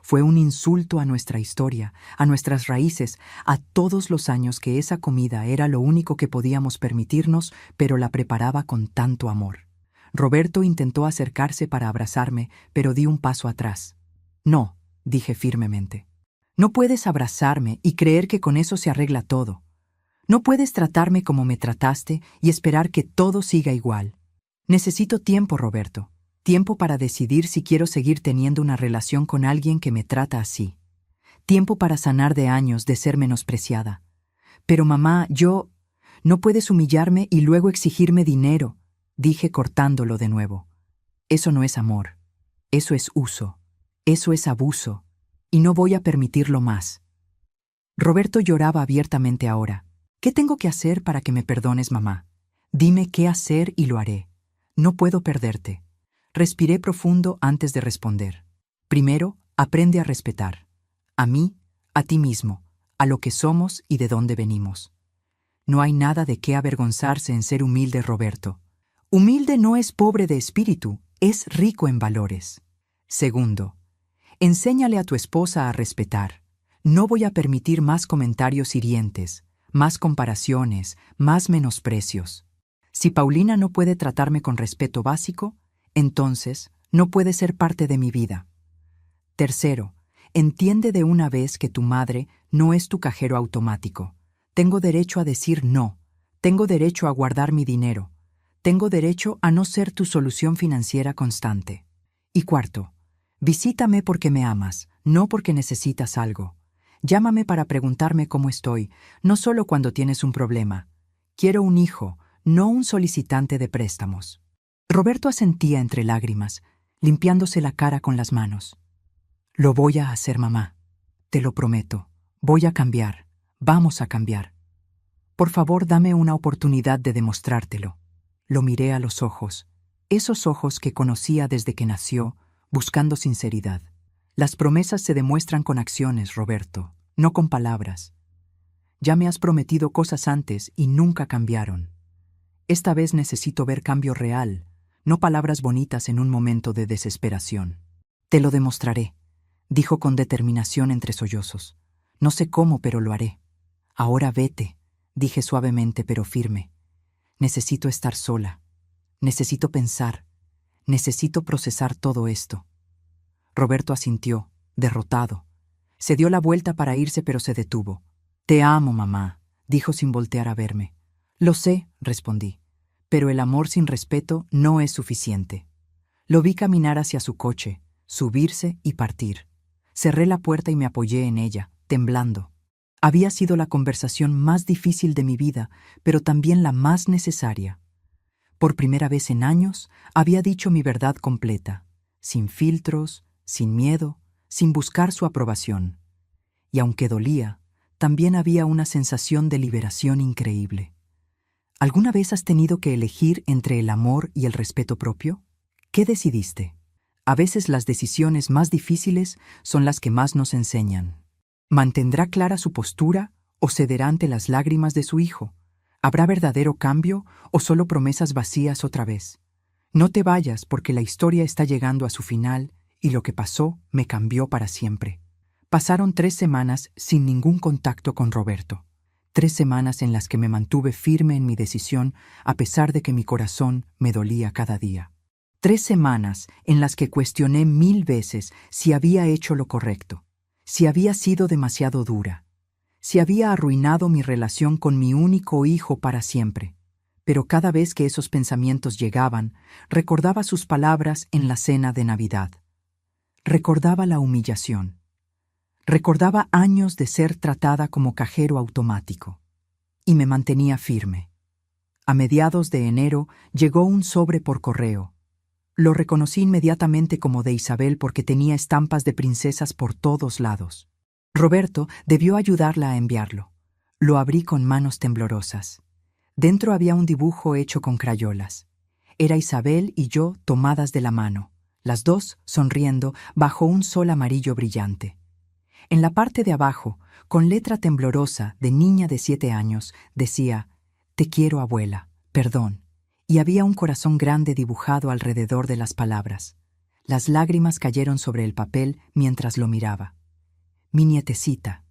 Fue un insulto a nuestra historia, a nuestras raíces, a todos los años que esa comida era lo único que podíamos permitirnos, pero la preparaba con tanto amor. Roberto intentó acercarse para abrazarme, pero di un paso atrás. No, dije firmemente. No puedes abrazarme y creer que con eso se arregla todo. No puedes tratarme como me trataste y esperar que todo siga igual. Necesito tiempo, Roberto. Tiempo para decidir si quiero seguir teniendo una relación con alguien que me trata así. Tiempo para sanar de años de ser menospreciada. Pero mamá, no puedes humillarme y luego exigirme dinero, dije cortándolo de nuevo. Eso no es amor. Eso es uso. Eso es abuso. Y no voy a permitirlo más. Roberto lloraba abiertamente ahora. ¿Qué tengo que hacer para que me perdones, mamá? Dime qué hacer y lo haré. No puedo perderte. Respiré profundo antes de responder. Primero, aprende a respetar. A mí, a ti mismo, a lo que somos y de dónde venimos. No hay nada de qué avergonzarse en ser humilde, Roberto. Humilde no es pobre de espíritu, es rico en valores. Segundo, enséñale a tu esposa a respetar. No voy a permitir más comentarios hirientes, más comparaciones, más menosprecios. Si Paulina no puede tratarme con respeto básico, entonces no puede ser parte de mi vida. Tercero, entiende de una vez que tu madre no es tu cajero automático. Tengo derecho a decir no. Tengo derecho a guardar mi dinero. Tengo derecho a no ser tu solución financiera constante. Y cuarto, visítame porque me amas, no porque necesitas algo. Llámame para preguntarme cómo estoy, no solo cuando tienes un problema. Quiero un hijo, no un solicitante de préstamos. Roberto asentía entre lágrimas, limpiándose la cara con las manos. Lo voy a hacer, mamá. Te lo prometo. Voy a cambiar. Vamos a cambiar. Por favor, dame una oportunidad de demostrártelo. Lo miré a los ojos, esos ojos que conocía desde que nació, buscando sinceridad. Las promesas se demuestran con acciones, Roberto, no con palabras. Ya me has prometido cosas antes y nunca cambiaron. Esta vez necesito ver cambio real, no palabras bonitas en un momento de desesperación. Te lo demostraré, dijo con determinación entre sollozos. No sé cómo, pero lo haré. Ahora vete, dije suavemente pero firme. Necesito estar sola. Necesito pensar. Necesito procesar todo esto. Roberto asintió, derrotado. Se dio la vuelta para irse, pero se detuvo. Te amo, mamá, dijo sin voltear a verme. Lo sé, respondí, pero el amor sin respeto no es suficiente. Lo vi caminar hacia su coche, subirse y partir. Cerré la puerta y me apoyé en ella, temblando. Había sido la conversación más difícil de mi vida, pero también la más necesaria. Por primera vez en años, había dicho mi verdad completa, sin filtros, sin miedo, sin buscar su aprobación. Y aunque dolía, también había una sensación de liberación increíble. ¿Alguna vez has tenido que elegir entre el amor y el respeto propio? ¿Qué decidiste? A veces las decisiones más difíciles son las que más nos enseñan. ¿Mantendrá clara su postura o cederá ante las lágrimas de su hijo? ¿Habrá verdadero cambio o solo promesas vacías otra vez? No te vayas porque la historia está llegando a su final y lo que pasó me cambió para siempre. Pasaron 3 semanas sin ningún contacto con Roberto. 3 semanas en las que me mantuve firme en mi decisión a pesar de que mi corazón me dolía cada día. 3 semanas en las que cuestioné 1000 veces si había hecho lo correcto, si había sido demasiado dura, si había arruinado mi relación con mi único hijo para siempre. Pero cada vez que esos pensamientos llegaban, recordaba sus palabras en la cena de Navidad. Recordaba la humillación. Recordaba años de ser tratada como cajero automático. Y me mantenía firme. A mediados de enero llegó un sobre por correo. Lo reconocí inmediatamente como de Isabel porque tenía estampas de princesas por todos lados. Roberto debió ayudarla a enviarlo. Lo abrí con manos temblorosas. Dentro había un dibujo hecho con crayolas. Era Isabel y yo tomadas de la mano, las dos sonriendo bajo un sol amarillo brillante. En la parte de abajo, con letra temblorosa de niña de 7 años, decía: «Te quiero, abuela, perdón», y había un corazón grande dibujado alrededor de las palabras. Las lágrimas cayeron sobre el papel mientras lo miraba. Mi nietecita.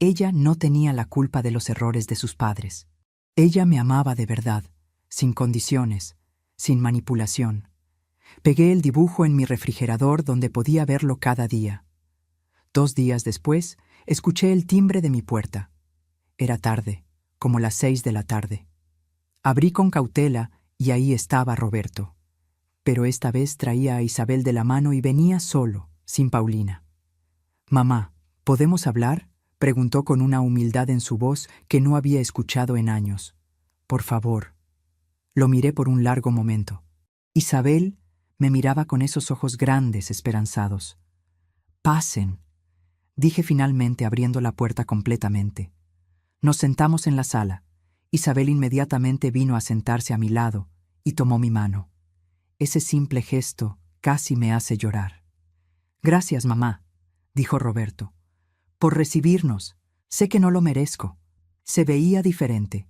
Ella no tenía la culpa de los errores de sus padres. Ella me amaba de verdad, sin condiciones, sin manipulación. Pegué el dibujo en mi refrigerador donde podía verlo cada día. 2 días después, escuché el timbre de mi puerta. Era tarde, como las 6 de la tarde. Abrí con cautela y ahí estaba Roberto. Pero esta vez traía a Isabel de la mano y venía solo, sin Paulina. «Mamá, ¿podemos hablar?», preguntó con una humildad en su voz que no había escuchado en años. «Por favor». Lo miré por un largo momento. Isabel me miraba con esos ojos grandes, esperanzados. «Pasen», dije finalmente abriendo la puerta completamente. Nos sentamos en la sala. Isabel inmediatamente vino a sentarse a mi lado y tomó mi mano. Ese simple gesto casi me hace llorar. «Gracias, mamá», dijo Roberto, «por recibirnos. Sé que no lo merezco». Se veía diferente,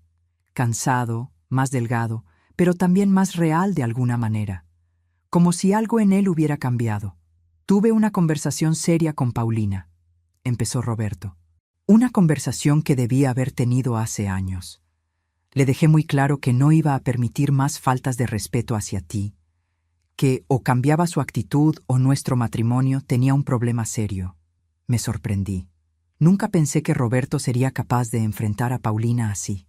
cansado, más delgado, pero también más real de alguna manera, como si algo en él hubiera cambiado. «Tuve una conversación seria con Paulina», empezó Roberto. «Una conversación que debía haber tenido hace años. Le dejé muy claro que no iba a permitir más faltas de respeto hacia ti, que o cambiaba su actitud o nuestro matrimonio tenía un problema serio». Me sorprendí. Nunca pensé que Roberto sería capaz de enfrentar a Paulina así.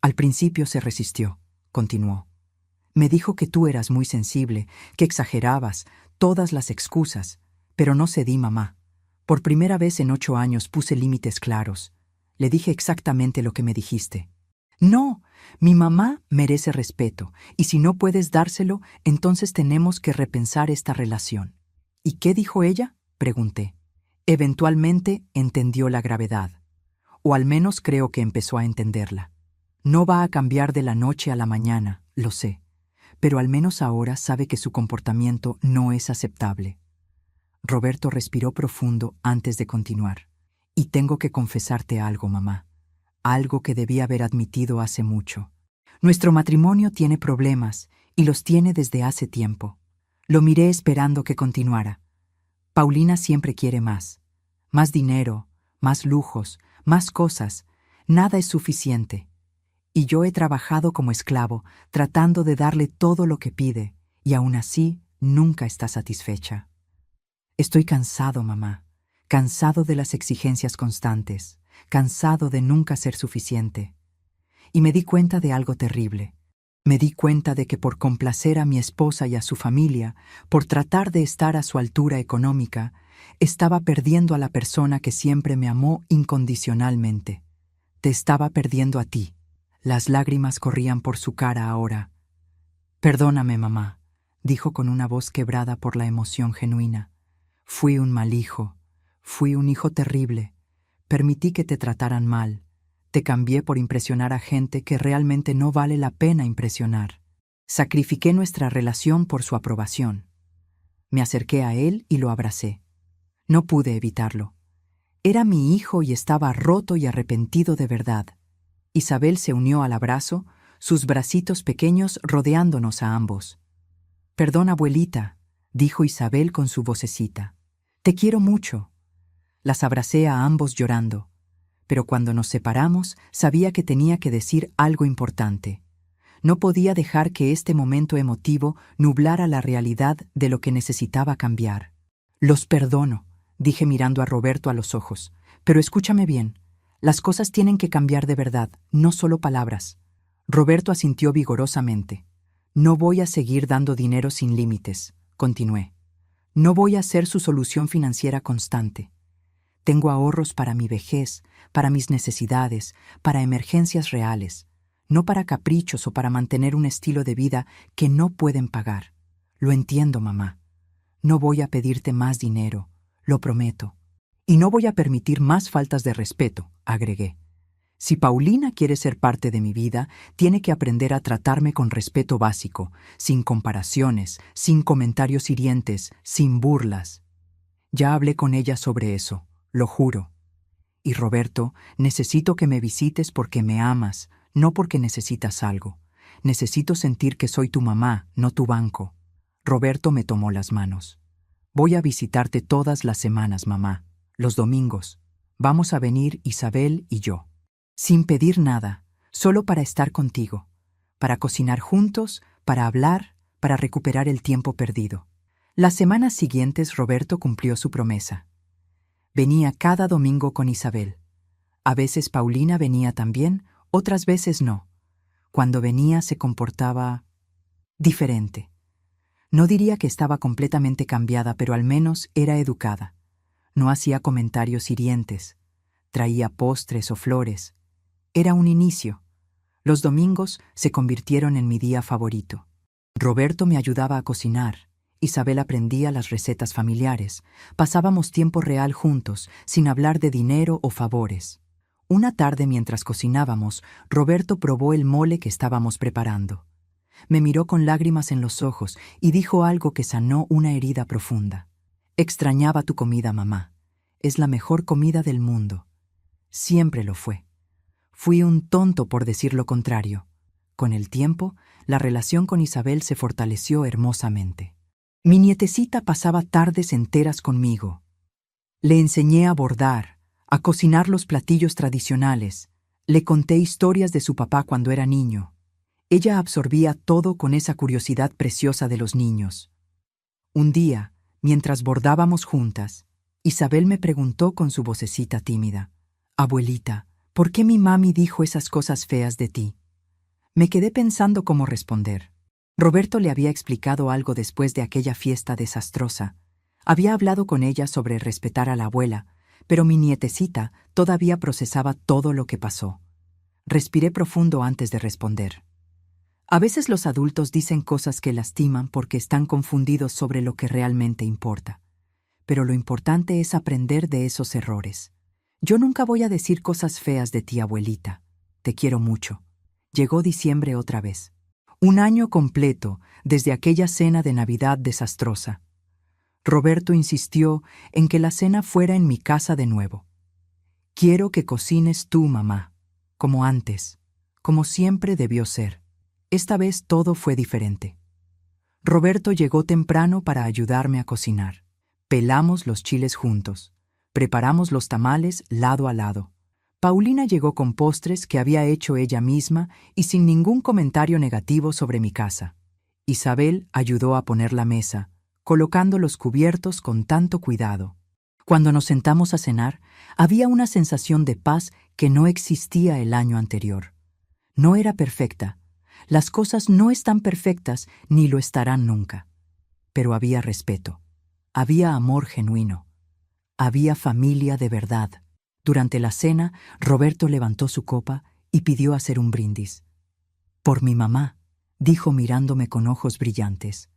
«Al principio se resistió», continuó. «Me dijo que tú eras muy sensible, que exagerabas, todas las excusas, pero no cedí, mamá. Por primera vez en 8 años puse límites claros. Le dije exactamente lo que me dijiste. No, mi mamá merece respeto, y si no puedes dárselo, entonces tenemos que repensar esta relación». «¿Y qué dijo ella?», pregunté. Eventualmente entendió la gravedad, o al menos creo que empezó a entenderla. No va a cambiar de la noche a la mañana, lo sé, pero al menos ahora sabe que su comportamiento no es aceptable. Roberto respiró profundo antes de continuar. «Y tengo que confesarte algo, mamá, algo que debí haber admitido hace mucho. Nuestro matrimonio tiene problemas, y los tiene desde hace tiempo». Lo miré esperando que continuara. «Paulina siempre quiere más. Más dinero, más lujos, más cosas. Nada es suficiente. Y yo he trabajado como esclavo, tratando de darle todo lo que pide, y aún así nunca está satisfecha. Estoy cansado, mamá, cansado de las exigencias constantes, cansado de nunca ser suficiente. Y me di cuenta de algo terrible. Me di cuenta de que por complacer a mi esposa y a su familia, por tratar de estar a su altura económica, estaba perdiendo a la persona que siempre me amó incondicionalmente. Te estaba perdiendo a ti». Las lágrimas corrían por su cara ahora. «Perdóname, mamá», dijo con una voz quebrada por la emoción genuina. «Fui un mal hijo, fui un hijo terrible. Permití que te trataran mal. Te cambié por impresionar a gente que realmente no vale la pena impresionar. Sacrifiqué nuestra relación por su aprobación. Me acerqué a él y lo abracé. No pude evitarlo. Era mi hijo y estaba roto y arrepentido de verdad. Isabel se unió al abrazo, sus bracitos pequeños rodeándonos a ambos. «Perdón, abuelita», dijo Isabel con su vocecita. «Te quiero mucho». Las abracé a ambos llorando, pero cuando nos separamos sabía que tenía que decir algo importante. No podía dejar que este momento emotivo nublara la realidad de lo que necesitaba cambiar. «Los perdono», dije mirando a Roberto a los ojos, «pero escúchame bien. Las cosas tienen que cambiar de verdad, no solo palabras». Roberto asintió vigorosamente. «No voy a seguir dando dinero sin límites», continué. «No voy a ser su solución financiera constante. Tengo ahorros para mi vejez, para mis necesidades, para emergencias reales, no para caprichos o para mantener un estilo de vida que no pueden pagar. Lo entiendo, mamá. No voy a pedirte más dinero, lo prometo. Y no voy a permitir más faltas de respeto», agregué. «Si Paulina quiere ser parte de mi vida, tiene que aprender a tratarme con respeto básico, sin comparaciones, sin comentarios hirientes, sin burlas. Ya hablé con ella sobre eso, lo juro. Y Roberto, necesito que me visites porque me amas, no porque necesitas algo. Necesito sentir que soy tu mamá, no tu banco». Roberto me tomó las manos. «Voy a visitarte todas las semanas, mamá, los domingos. Vamos a venir Isabel y yo. Sin pedir nada, solo para estar contigo, para cocinar juntos, para hablar, para recuperar el tiempo perdido». Las semanas siguientes Roberto cumplió su promesa. Venía cada domingo con Isabel. A veces Paulina venía también, otras veces no. Cuando venía se comportaba diferente. No diría que estaba completamente cambiada, pero al menos era educada. No hacía comentarios hirientes. Traía postres o flores. Era un inicio. Los domingos se convirtieron en mi día favorito. Roberto me ayudaba a cocinar. Isabel aprendía las recetas familiares. Pasábamos tiempo real juntos, sin hablar de dinero o favores. Una tarde mientras cocinábamos, Roberto probó el mole que estábamos preparando. Me miró con lágrimas en los ojos y dijo algo que sanó una herida profunda. «Extrañaba tu comida, mamá. Es la mejor comida del mundo. Siempre lo fue. Fui un tonto por decir lo contrario». Con el tiempo, la relación con Isabel se fortaleció hermosamente. Mi nietecita pasaba tardes enteras conmigo. Le enseñé a bordar, a cocinar los platillos tradicionales. Le conté historias de su papá cuando era niño. Ella absorbía todo con esa curiosidad preciosa de los niños. Un día, mientras bordábamos juntas, Isabel me preguntó con su vocecita tímida: «Abuelita, ¿por qué mi mami dijo esas cosas feas de ti?». Me quedé pensando cómo responder. Roberto le había explicado algo después de aquella fiesta desastrosa. Había hablado con ella sobre respetar a la abuela, pero mi nietecita todavía procesaba todo lo que pasó. Respiré profundo antes de responder. A veces los adultos dicen cosas que lastiman porque están confundidos sobre lo que realmente importa. Pero lo importante es aprender de esos errores. Yo nunca voy a decir cosas feas de ti, abuelita. Te quiero mucho. Llegó diciembre otra vez. Un año completo desde aquella cena de Navidad desastrosa. Roberto insistió en que la cena fuera en mi casa de nuevo. «Quiero que cocines tú, mamá, como antes, como siempre debió ser». Esta vez todo fue diferente. Roberto llegó temprano para ayudarme a cocinar. Pelamos los chiles juntos. Preparamos los tamales lado a lado. Paulina llegó con postres que había hecho ella misma y sin ningún comentario negativo sobre mi casa. Isabel ayudó a poner la mesa, colocando los cubiertos con tanto cuidado. Cuando nos sentamos a cenar, había una sensación de paz que no existía el año anterior. No era perfecta. Las cosas no están perfectas ni lo estarán nunca. Pero había respeto. Había amor genuino. Había familia de verdad. Durante la cena, Roberto levantó su copa y pidió hacer un brindis. «Por mi mamá», dijo mirándome con ojos brillantes.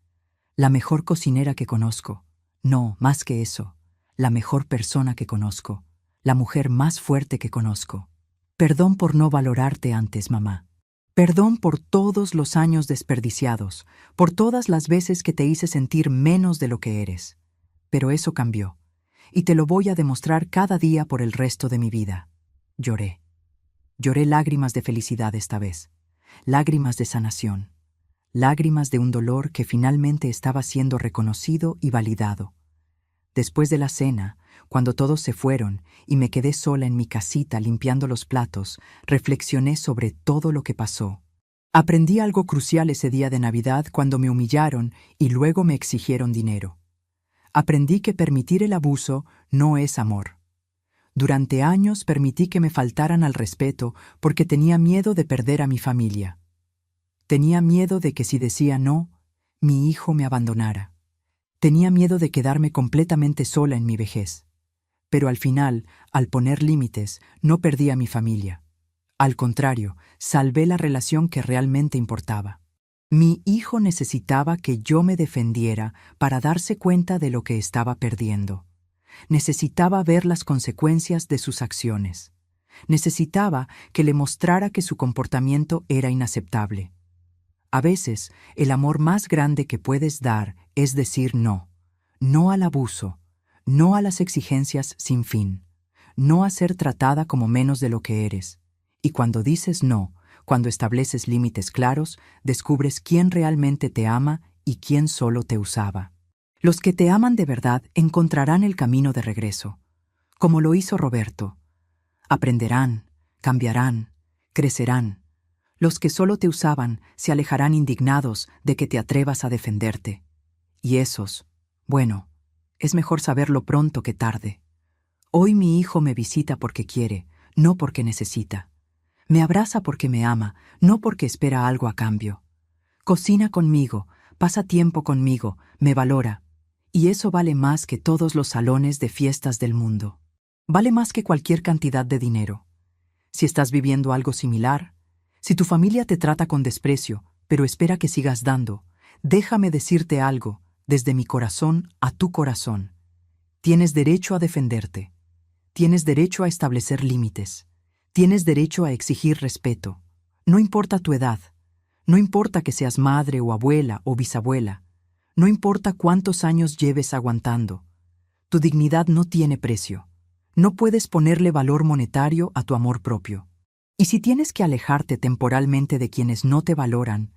«La mejor cocinera que conozco. No, más que eso. La mejor persona que conozco. La mujer más fuerte que conozco. Perdón por no valorarte antes, mamá. Perdón por todos los años desperdiciados, por todas las veces que te hice sentir menos de lo que eres. Pero eso cambió, y te lo voy a demostrar cada día por el resto de mi vida. Lloré. Lloré lágrimas de felicidad esta vez, lágrimas de sanación, lágrimas de un dolor que finalmente estaba siendo reconocido y validado. Después de la cena, cuando todos se fueron y me quedé sola en mi casita limpiando los platos, reflexioné sobre todo lo que pasó. Aprendí algo crucial ese día de Navidad cuando me humillaron y luego me exigieron dinero. Aprendí que permitir el abuso no es amor. Durante años permití que me faltaran al respeto porque tenía miedo de perder a mi familia. Tenía miedo de que si decía no, mi hijo me abandonara. Tenía miedo de quedarme completamente sola en mi vejez. Pero al final, al poner límites, no perdí a mi familia. Al contrario, salvé la relación que realmente importaba. Mi hijo necesitaba que yo me defendiera para darse cuenta de lo que estaba perdiendo. Necesitaba ver las consecuencias de sus acciones. Necesitaba que le mostrara que su comportamiento era inaceptable. A veces, el amor más grande que puedes dar es decir no. No al abuso, no a las exigencias sin fin, no a ser tratada como menos de lo que eres. Y cuando dices no, cuando estableces límites claros, descubres quién realmente te ama y quién solo te usaba. Los que te aman de verdad encontrarán el camino de regreso, como lo hizo Roberto. Aprenderán, cambiarán, crecerán. Los que solo te usaban se alejarán indignados de que te atrevas a defenderte. Y esos, bueno, es mejor saberlo pronto que tarde. Hoy mi hijo me visita porque quiere, no porque necesita. Me abraza porque me ama, no porque espera algo a cambio. Cocina conmigo, pasa tiempo conmigo, me valora. Y eso vale más que todos los salones de fiestas del mundo. Vale más que cualquier cantidad de dinero. Si estás viviendo algo similar, si tu familia te trata con desprecio, pero espera que sigas dando, déjame decirte algo, desde mi corazón a tu corazón. Tienes derecho a defenderte. Tienes derecho a establecer límites. Tienes derecho a exigir respeto. No importa tu edad. No importa que seas madre o abuela o bisabuela. No importa cuántos años lleves aguantando. Tu dignidad no tiene precio. No puedes ponerle valor monetario a tu amor propio. Y si tienes que alejarte temporalmente de quienes no te valoran,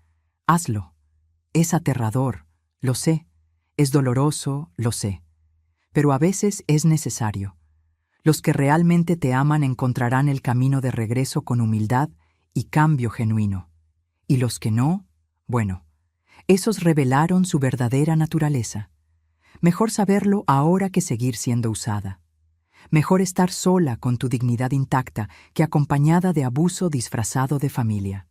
hazlo. Es aterrador, lo sé. Es doloroso, lo sé. Pero a veces es necesario. Los que realmente te aman encontrarán el camino de regreso con humildad y cambio genuino. Y los que no, bueno, esos revelaron su verdadera naturaleza. Mejor saberlo ahora que seguir siendo usada. Mejor estar sola con tu dignidad intacta que acompañada de abuso disfrazado de familia.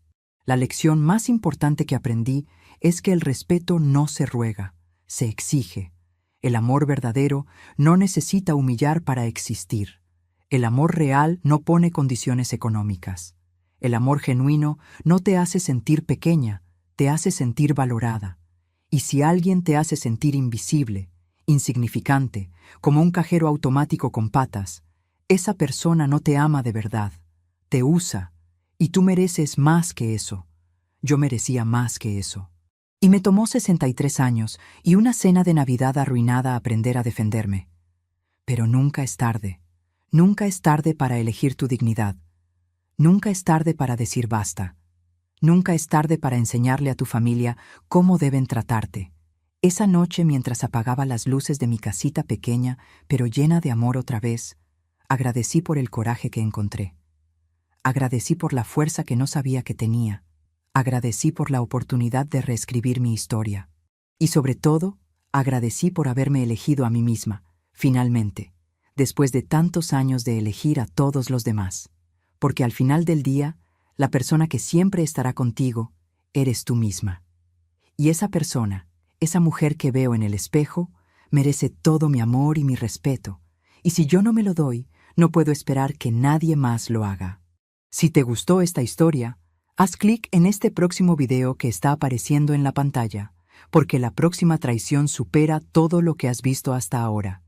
La lección más importante que aprendí es que el respeto no se ruega, se exige. El amor verdadero no necesita humillar para existir. El amor real no pone condiciones económicas. El amor genuino no te hace sentir pequeña, te hace sentir valorada. Y si alguien te hace sentir invisible, insignificante, como un cajero automático con patas, esa persona no te ama de verdad, te usa, y tú mereces más que eso. Yo merecía más que eso. Y me tomó 63 años y una cena de Navidad arruinada aprender a defenderme. Pero nunca es tarde. Nunca es tarde para elegir tu dignidad. Nunca es tarde para decir basta. Nunca es tarde para enseñarle a tu familia cómo deben tratarte. Esa noche, mientras apagaba las luces de mi casita pequeña, pero llena de amor otra vez, agradecí por el coraje que encontré. Agradecí por la fuerza que no sabía que tenía. Agradecí por la oportunidad de reescribir mi historia. Y sobre todo, agradecí por haberme elegido a mí misma, finalmente, después de tantos años de elegir a todos los demás. Porque al final del día, la persona que siempre estará contigo, eres tú misma. Y esa persona, esa mujer que veo en el espejo, merece todo mi amor y mi respeto. Y si yo no me lo doy, no puedo esperar que nadie más lo haga. Si te gustó esta historia, haz clic en este próximo video que está apareciendo en la pantalla, porque la próxima traición supera todo lo que has visto hasta ahora.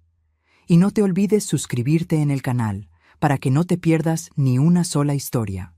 Y no te olvides suscribirte en el canal, para que no te pierdas ni una sola historia.